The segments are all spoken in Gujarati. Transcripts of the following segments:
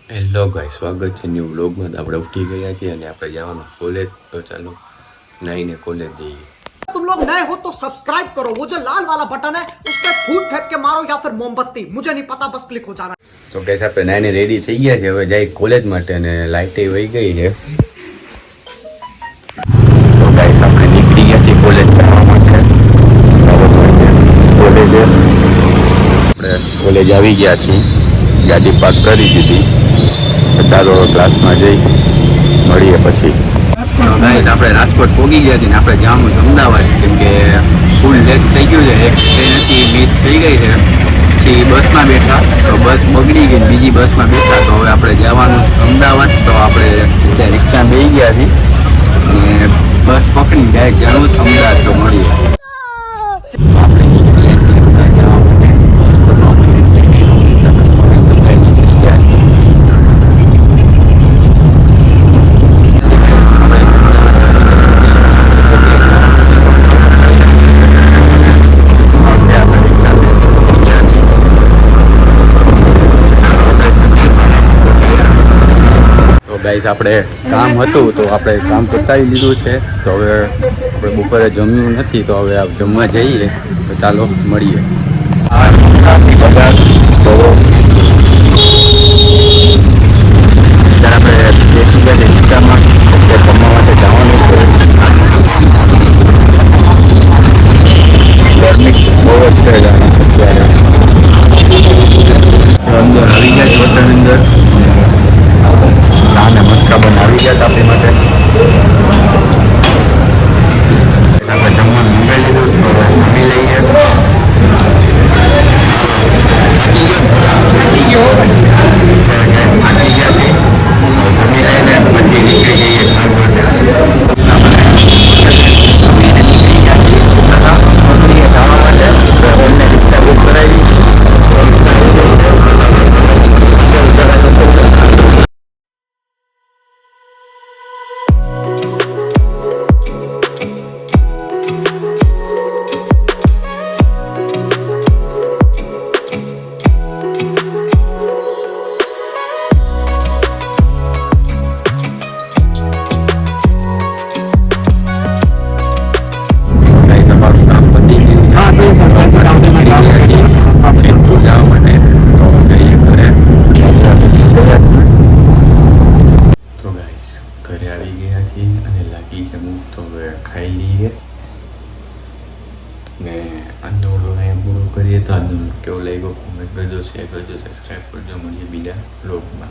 હેલો ગાય, સ્વાગત છે ન્યૂ વ્લોગમાં। તો આપણે ઉઠી ગયા છીએ અને આપણે જવાનું કોલેજ। તો ચાલો નાઈને કોલેજ જઈએ। तुम लोग नए हो तो सब्सक्राइब करो, वो जो लाल वाला बटन है उस पर फूट फेंक के मारो या फिर मोमबत्ती, मुझे नहीं पता, बस क्लिक हो जाना। તો ગાઈસ આપણે નાઈને રેડી થઈ ગયા છે, હવે જાય કોલેજ માટે અને લાઇટ વહી ગઈ છે। તો ગાઈસ આપણે નીકળી ગયા છીએ કોલેજ જવા માટે। કોલેજ આપણે કોલેજ આવી ગયા છીએ, ગાડી પાર્ક કરી દીધી। તો ચાલો ક્લાસમાં જઈ મળીએ પછી। તો ગાઈસ આપણે રાજકોટ પહોંચી ગયા છીએ ને આપણે જવાનું છે અમદાવાદ, કેમ કે ફૂલ લેટ થઈ ગયું છે। એક ટ્રેન હતી મિસ થઈ ગઈ છે, પછી બસમાં બેઠા તો બસ બગડી ગઈ, બીજી બસમાં બેઠા તો હવે આપણે જવાનું અમદાવાદ। તો આપણે ત્યાં રિક્ષામાં બેસી ગયા છીએ અને બસ પકડી ડાયરેક્ટ જવાનું અમદાવાદ। તો મળીએ આપણે નીકળ્યા છીએ અમદાવાદ જવા માટે। બસ તો ગાઈસ આપણે કામ હતું તો આપણે કામ પતાવી લીધું છે। તો હવે આપણે બપોરે જમ્યું નથી, તો હવે જમવા જઈએ। તો ચાલો મળીએ। અત્યારે આપણે બેસી ગયા છે રિક્ષામાં, જમવા માટે જવાનું છે। ગરમી બહુ જ છે અત્યારે। અંદર આવી ગયા છે હોટલની અંદર, ચા ને મસ્કા બનાવી ગયા હતા આપણી માટે। આપણે જમવાનું મંગાવી લીધું, તો હવે જમી લઈએ। થાકી ગયા છે, જમી લઈને પછી નીકળી જઈએ ઘર માટે। જવા માટે રિક્ષા બુક કરાવી। ઘરે આવી ગયા છીએ અને લાગી છે ભૂખ, તો હવે ખાઈ લઈએ ને આજનો વ્લોગ અહીંયા પૂરો કરીએ। તો આજનો વ્લોગ કેવો લાગ્યો કોમેન્ટ કરજો, શેર કરજો, સબસ્ક્રાઈબ કરજો। મળીએ બીજા વ્લોગમાં।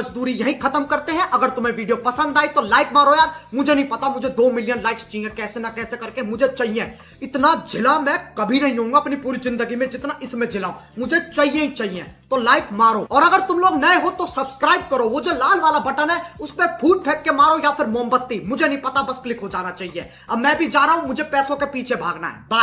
मजदूरी यही खत्म करते हैं। अगर तुम्हें वीडियो पसंद आई तो लाइक मारो यार, मुझे नहीं पता, मुझे 2 मिलियन लाइक्स चाहिए, कैसे ना कैसे करके मुझे चाहिए। इतना झिला मैं कभी नहीं होऊंगा अपनी पूरी जिंदगी में जितना इसमें झिला हूं, मुझे चाहिए ही चाहिए। तो लाइक मारो, और अगर तुम लोग नए हो तो सब्सक्राइब करो, वो जो लाल वाला बटन है उस पर फूट फेंक के मारो या फिर मोमबत्ती, मुझे नहीं पता, बस क्लिक हो जाना चाहिए। अब मैं भी जा रहा हूं, मुझे पैसों के पीछे भागना है। बाय।